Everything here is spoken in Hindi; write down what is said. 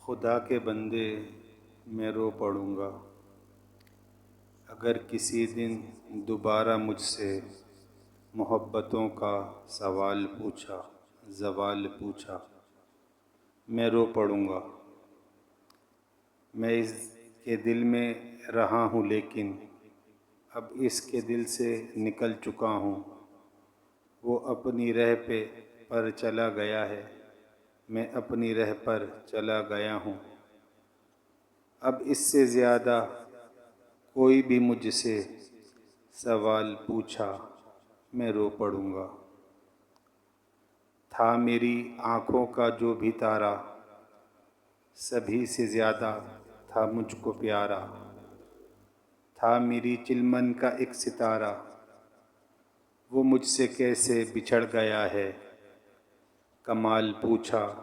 खुदा के बंदे मैं रो पड़ूँगा अगर किसी दिन दोबारा मुझसे मोहब्बतों का ज़वाल पूछा मैं रो पड़ूँगा। मैं इसके दिल में रहा हूँ लेकिन अब इसके दिल से निकल चुका हूँ। वो अपनी राह पर चला गया है, मैं अपनी राह पर चला गया हूँ। अब इससे ज़्यादा कोई भी मुझसे सवाल पूछा मैं रो पड़ूँगा। था मेरी आँखों का जो भी तारा, सभी से ज़्यादा था मुझको प्यारा। था मेरी चिलमन का एक सितारा, वो मुझसे कैसे बिछड़ गया है, कमाल पूछा।